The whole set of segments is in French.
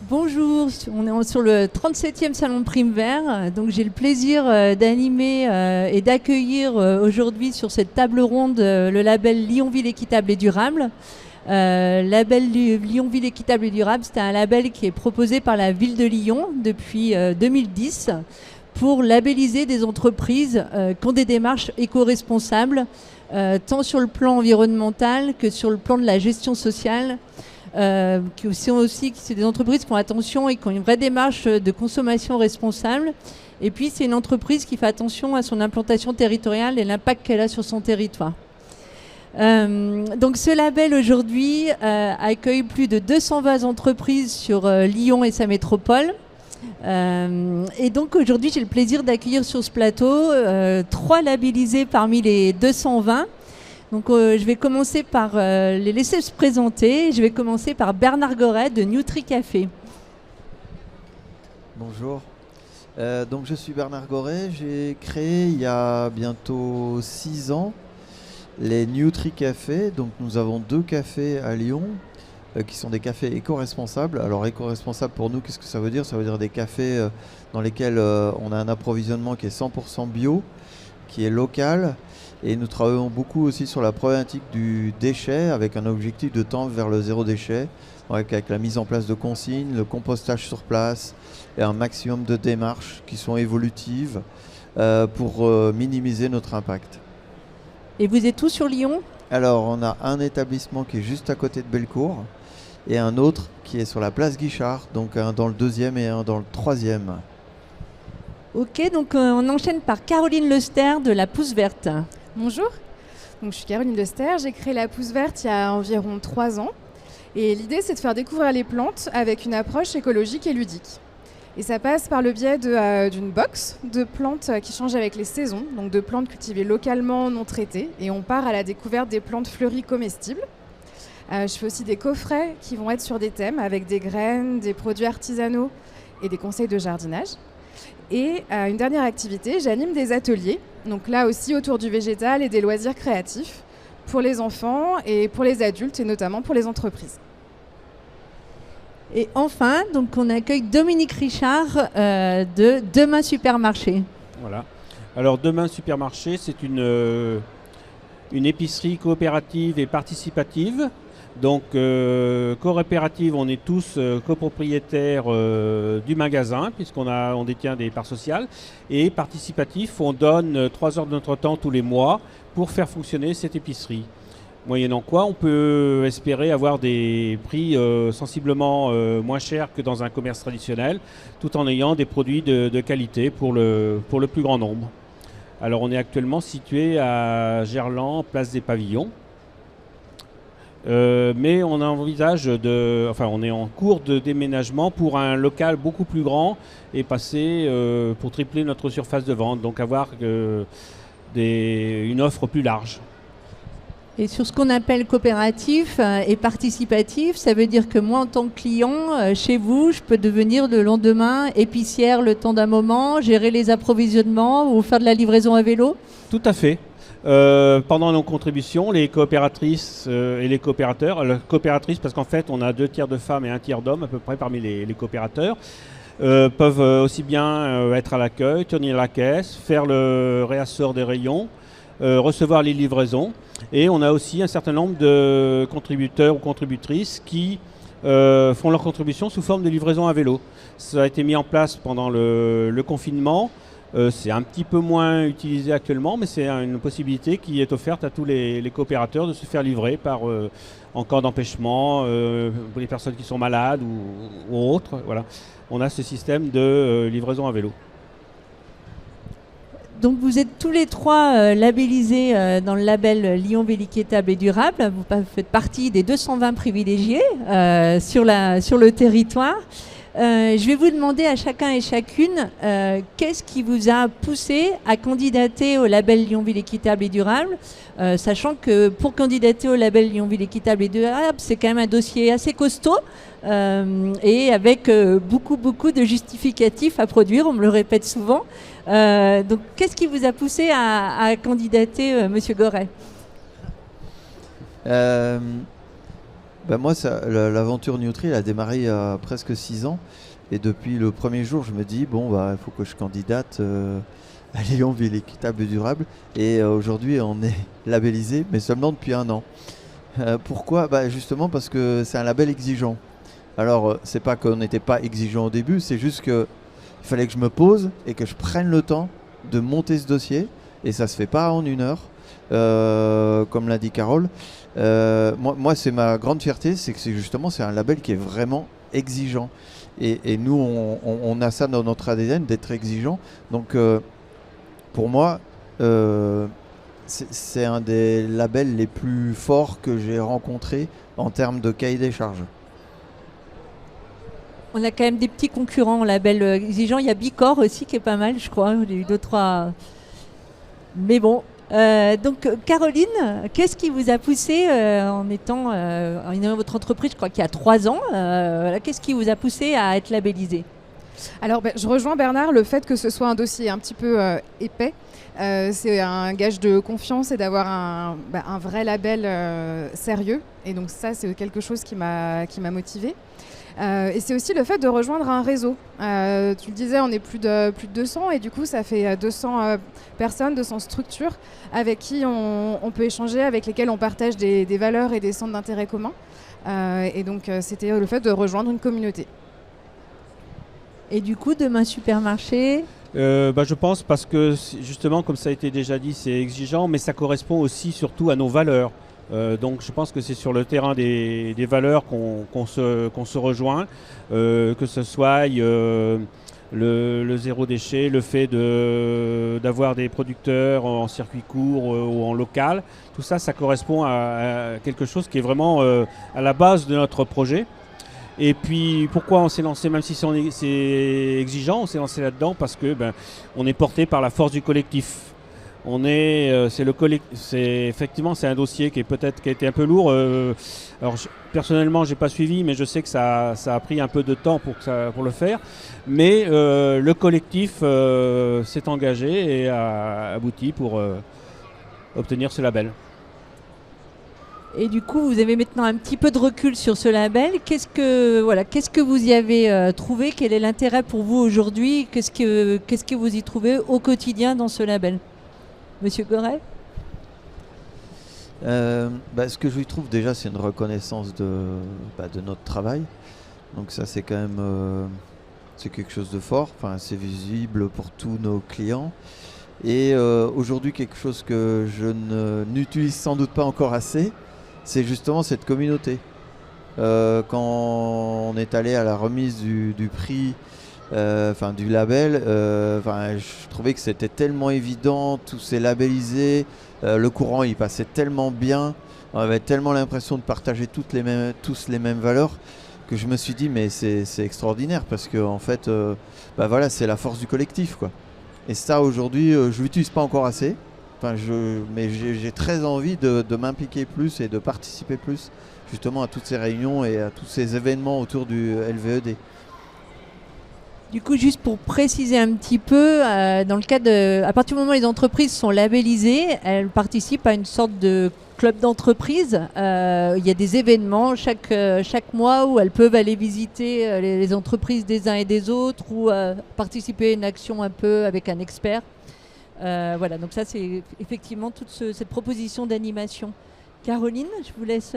Bonjour, on est sur le 37e Salon Prime Vert. Donc j'ai le plaisir d'animer et d'accueillir aujourd'hui sur cette table ronde le label Lyon-Ville équitable et durable. Label Lyon-Ville équitable et durable, c'est un label qui est proposé par la ville de Lyon depuis 2010 pour labelliser des entreprises qui ont des démarches éco-responsables, tant sur le plan environnemental que sur le plan de la gestion sociale. C'est des entreprises qui font attention et qui ont une vraie démarche de consommation responsable. Et puis, c'est une entreprise qui fait attention à son implantation territoriale et l'impact qu'elle a sur son territoire. Donc, ce label aujourd'hui accueille plus de 220 entreprises sur Lyon et sa métropole. Et donc, aujourd'hui, j'ai le plaisir d'accueillir sur ce plateau 3 labellisés parmi les 220. Donc je vais commencer par les laisser se présenter. Je vais commencer par Bernard Goret de Nutri Café. Bonjour. Donc je suis Bernard Goret. J'ai créé il y a bientôt 6 ans les Nutri Café. Donc nous avons 2 cafés à Lyon qui sont des cafés éco-responsables. Alors éco-responsable pour nous, qu'est-ce que ça veut dire ? Ça veut dire des cafés dans lesquels on a un approvisionnement qui est 100% bio, qui est local. Et nous travaillons beaucoup aussi sur la problématique du déchet avec un objectif de tendre vers le zéro déchet, avec la mise en place de consignes, le compostage sur place et un maximum de démarches qui sont évolutives pour minimiser notre impact. Et vous êtes où sur Lyon ? Alors on a un établissement qui est juste à côté de Bellecour et un autre qui est sur la place Guichard, donc un dans le 2e et un dans le 3e. Ok, donc on enchaîne par Caroline Lester de La Pousse Verte. Bonjour, donc, je suis Caroline Lester, j'ai créé La Pousse Verte il y a environ 3 ans et l'idée c'est de faire découvrir les plantes avec une approche écologique et ludique. Et ça passe par le biais d'une box de plantes qui changent avec les saisons, donc de plantes cultivées localement, non traitées, et on part à la découverte des plantes fleuries comestibles. Je fais aussi des coffrets qui vont être sur des thèmes avec des graines, des produits artisanaux et des conseils de jardinage. Et une dernière activité, j'anime des ateliers, donc là aussi autour du végétal et des loisirs créatifs pour les enfants et pour les adultes et notamment pour les entreprises. Et enfin, donc on accueille Dominique Richard de Demain Supermarché. Voilà. Alors Demain Supermarché, c'est une épicerie coopérative et participative. Donc coopérative, on est tous copropriétaires du magasin puisqu'on détient des parts sociales, et participatif, on donne 3 heures de notre temps tous les mois pour faire fonctionner cette épicerie. Moyennant quoi, on peut espérer avoir des prix sensiblement moins chers que dans un commerce traditionnel, tout en ayant des produits de qualité pour le plus grand nombre. Alors on est actuellement situé à Gerland, place des Pavillons. Mais on envisage on est en cours de déménagement pour un local beaucoup plus grand et passer pour tripler notre surface de vente, donc avoir une offre plus large. Et sur ce qu'on appelle coopératif et participatif, ça veut dire que moi en tant que client, chez vous, je peux devenir le lendemain épicière le temps d'un moment, gérer les approvisionnements ou faire de la livraison à vélo ? Tout à fait. Pendant nos contributions, les coopératrices et les coopérateurs, coopératrices parce qu'en fait on a 2 tiers de femmes et 1 tiers d'hommes à peu près parmi les coopérateurs, peuvent aussi bien être à l'accueil, tenir la caisse, faire le réassort des rayons, recevoir les livraisons, et on a aussi un certain nombre de contributeurs ou contributrices qui font leur contribution sous forme de livraison à vélo. Ça a été mis en place pendant le confinement. C'est un petit peu moins utilisé actuellement, mais c'est une possibilité qui est offerte à tous les coopérateurs de se faire livrer en cas d'empêchement, pour les personnes qui sont malades ou autres. Voilà. On a ce système de livraison à vélo. Donc vous êtes tous les 3 labellisés dans le label Lyon-Ville équitable et durable. Vous faites partie des 220 privilégiés sur le territoire. Je vais vous demander à chacun et chacune qu'est-ce qui vous a poussé à candidater au label Lyon-Ville équitable et durable, sachant que pour candidater au label Lyon-Ville équitable et durable, c'est quand même un dossier assez costaud. et avec beaucoup de justificatifs à produire, on me le répète souvent. Donc qu'est-ce qui vous a poussé à candidater, Monsieur Goret? Moi, l'aventure Nutri, elle a démarré il y a presque 6 ans. Et depuis le premier jour, je me dis, il faut que je candidate à Lyon Ville équitable et durable. Et aujourd'hui, on est labellisé, mais seulement depuis 1 an. Pourquoi ? Justement parce que c'est un label exigeant. Alors, c'est pas qu'on n'était pas exigeant au début, c'est juste qu'il fallait que je me pose et que je prenne le temps de monter ce dossier. Et ça se fait pas en 1 heure, comme l'a dit Carole. Moi, c'est ma grande fierté, c'est que c'est un label qui est vraiment exigeant. Et nous, on a ça dans notre ADN d'être exigeant. Donc, pour moi, c'est un des labels les plus forts que j'ai rencontrés en termes de cahier des charges. On a quand même des petits concurrents en label exigeant. Il y a Bicor aussi qui est pas mal, je crois. Il y a eu 2-3. Mais bon. Donc Caroline, qu'est-ce qui vous a poussé en ayant votre entreprise, je crois qu'il y a 3 ans, qu'est-ce qui vous a poussé à être labellisée? Alors je rejoins Bernard, le fait que ce soit un dossier un petit peu épais, c'est un gage de confiance et d'avoir un vrai label sérieux. Et donc ça, c'est quelque chose qui m'a motivée. Et c'est aussi le fait de rejoindre un réseau. Tu le disais, on est plus de 200 et du coup ça fait 200 personnes, 200 structures avec qui on peut échanger, avec lesquelles on partage des valeurs et des centres d'intérêt communs. Et donc c'était le fait de rejoindre une communauté. Et du coup, demain supermarché, je pense parce que justement, comme ça a été déjà dit, c'est exigeant, mais ça correspond aussi surtout à nos valeurs. Donc je pense que c'est sur le terrain des valeurs qu'on se rejoint, que ce soit le zéro déchet, le fait d'avoir des producteurs en circuit court ou en local. Tout ça, ça correspond à quelque chose qui est vraiment à la base de notre projet. Et puis pourquoi on s'est lancé, même si c'est exigeant, on s'est lancé là-dedans parce que on est porté par la force du collectif. Effectivement, c'est un dossier qui a été un peu lourd. Personnellement, j'ai pas suivi, mais je sais que ça a pris un peu de temps pour le faire. Mais le collectif s'est engagé et a abouti pour obtenir ce label. et du coup, vous avez maintenant un petit peu de recul sur ce label. Qu'est-ce que vous y avez trouvé? Quel est l'intérêt pour vous aujourd'hui? Qu'est-ce que vous y trouvez au quotidien dans ce label? Monsieur Goret? Ce que je lui trouve déjà, c'est une reconnaissance de notre travail. Donc ça, c'est quand même c'est quelque chose de fort. Enfin, c'est visible pour tous nos clients. Et aujourd'hui, quelque chose que je n'utilise sans doute pas encore assez, c'est justement cette communauté. Quand on est allé à la remise du prix, du label, je trouvais que c'était tellement évident, tout s'est labellisé, le courant il passait tellement bien, on avait tellement l'impression de partager tous les mêmes valeurs que je me suis dit mais c'est extraordinaire parce que en fait c'est la force du collectif quoi. Et ça aujourd'hui je l'utilise pas encore assez, mais j'ai très envie de m'impliquer plus et de participer plus justement à toutes ces réunions et à tous ces événements autour du LVED. Du coup, juste pour préciser un petit peu, dans le cadre à partir du moment où les entreprises sont labellisées, elles participent à une sorte de club d'entreprise. Il y a des événements chaque mois où elles peuvent aller visiter les entreprises des uns et des autres ou participer à une action un peu avec un expert. Donc ça, c'est effectivement toute cette proposition d'animation. Caroline, je vous laisse...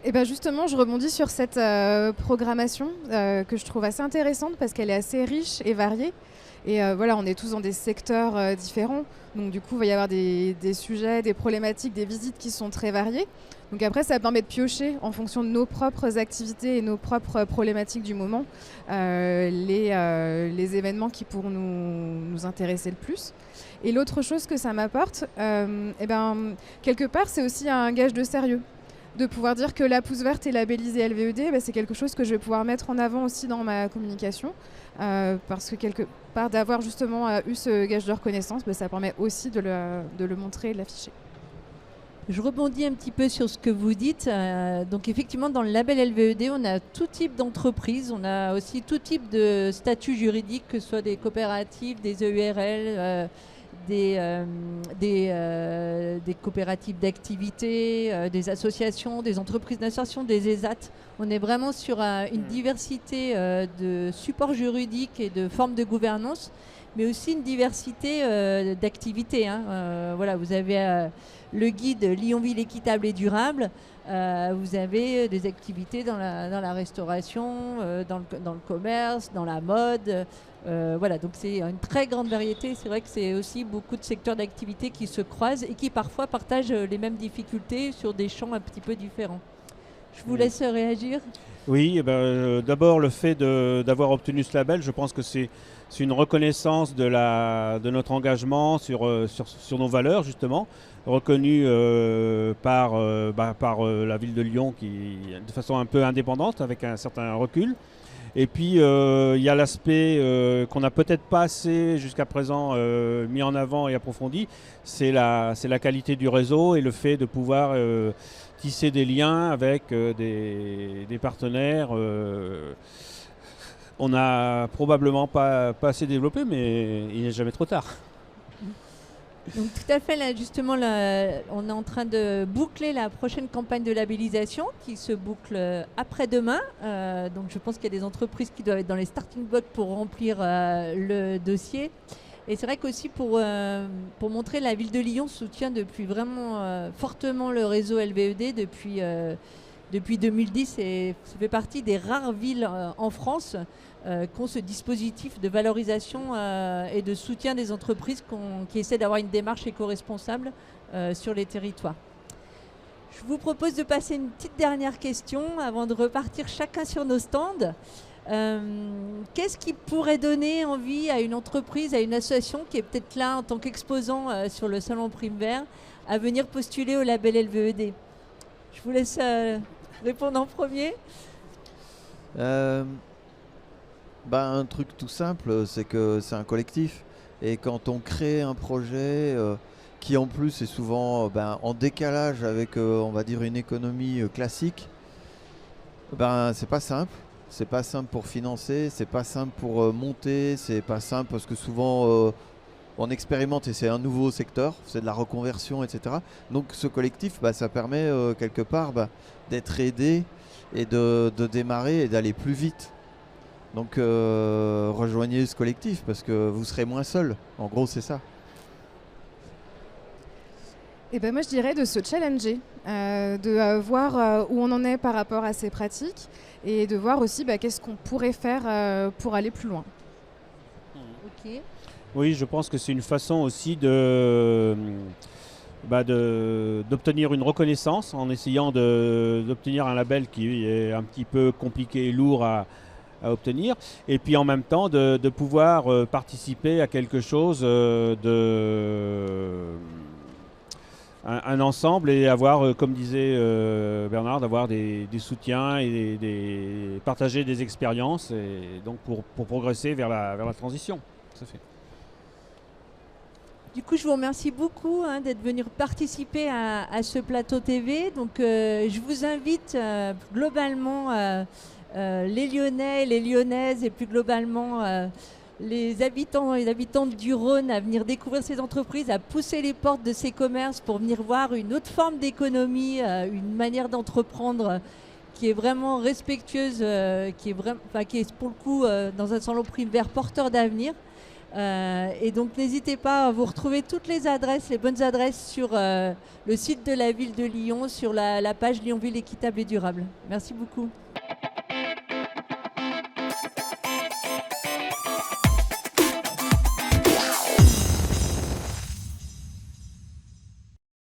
Et justement, je rebondis sur cette programmation que je trouve assez intéressante parce qu'elle est assez riche et variée. Et on est tous dans des secteurs différents. Donc du coup, il va y avoir des sujets, des problématiques, des visites qui sont très variées. Donc après, ça permet de piocher en fonction de nos propres activités et nos propres problématiques du moment les événements qui pourront nous intéresser le plus. Et l'autre chose que ça m'apporte, quelque part, c'est aussi un gage de sérieux. De pouvoir dire que la pousse verte est labellisée LVED, c'est quelque chose que je vais pouvoir mettre en avant aussi dans ma communication parce que quelque part d'avoir justement eu ce gage de reconnaissance, ça permet aussi de le montrer et de l'afficher. Je rebondis un petit peu sur ce que vous dites. Donc effectivement, dans le label LVED, on a tout type d'entreprise, on a aussi tout type de statut juridique, que ce soit des coopératives, des EURL, des coopératives d'activité, des associations, des entreprises d'insertion, des ESAT. On est vraiment sur une diversité de supports juridiques et de formes de gouvernance, mais aussi une diversité d'activités. Voilà, vous avez le guide Lyon-Ville équitable et durable. Vous avez des activités dans la restauration, dans le commerce, dans la mode. Voilà, donc c'est une très grande variété. C'est vrai que c'est aussi beaucoup de secteurs d'activité qui se croisent et qui parfois partagent les mêmes difficultés sur des champs un petit peu différents. Je vous laisse réagir. Oui, d'abord le fait d'avoir obtenu ce label, je pense que c'est une reconnaissance de notre engagement sur nos valeurs justement, reconnues par la ville de Lyon de façon un peu indépendante avec un certain recul. Et puis il y a l'aspect qu'on n'a peut-être pas assez jusqu'à présent mis en avant et approfondi, c'est la qualité du réseau et le fait de pouvoir tisser des liens avec des partenaires. On n'a probablement pas assez développé, mais il n'est jamais trop tard. Donc tout à fait, là, justement, on est en train de boucler la prochaine campagne de labellisation qui se boucle après-demain. Donc je pense qu'il y a des entreprises qui doivent être dans les starting blocks pour remplir le dossier. Et c'est vrai qu'aussi pour montrer, la ville de Lyon soutient depuis vraiment fortement le réseau LVED depuis 2010 et ça fait partie des rares villes en France qui ont ce dispositif de valorisation et de soutien des entreprises qui essaient d'avoir une démarche éco-responsable sur les territoires. Je vous propose de passer une petite dernière question avant de repartir chacun sur nos stands. Qu'est-ce qui pourrait donner envie à une entreprise, à une association qui est peut-être là en tant qu'exposant sur le salon Prime Vert à venir postuler au label LVED? Je vous laisse répondre en premier. Un truc tout simple, c'est que c'est un collectif. Et quand on crée un projet qui en plus est souvent en décalage avec, on va dire, une économie classique, c'est pas simple. C'est pas simple pour financer, c'est pas simple pour monter, c'est pas simple parce que souvent on expérimente et c'est un nouveau secteur, c'est de la reconversion, etc. Donc ce collectif, ça permet quelque part d'être aidé et de démarrer et d'aller plus vite. Donc rejoignez ce collectif parce que vous serez moins seul. En gros, c'est ça. Et moi je dirais de se challenger, de voir où on en est par rapport à ces pratiques et de voir aussi qu'est-ce qu'on pourrait faire pour aller plus loin. Ok. Oui, je pense que c'est une façon aussi d'obtenir une reconnaissance en essayant d'obtenir un label qui est un petit peu compliqué et lourd à obtenir, et puis en même temps de pouvoir participer à quelque chose un ensemble et avoir, comme disait Bernard, d'avoir des soutiens et partager des expériences et donc pour progresser vers la transition. Ça fait. Du coup, je vous remercie beaucoup d'être venu participer à ce plateau TV. Donc, je vous invite globalement les Lyonnais, les Lyonnaises et plus globalement les habitants et les habitantes du Rhône à venir découvrir ces entreprises, à pousser les portes de ces commerces pour venir voir une autre forme d'économie, une manière d'entreprendre qui est vraiment respectueuse, qui est pour le coup dans un salon Prime Vert porteur d'avenir. Et donc n'hésitez pas à vous retrouver toutes les adresses, les bonnes adresses sur le site de la ville de Lyon, sur la page Lyon-Ville équitable et durable. Merci beaucoup.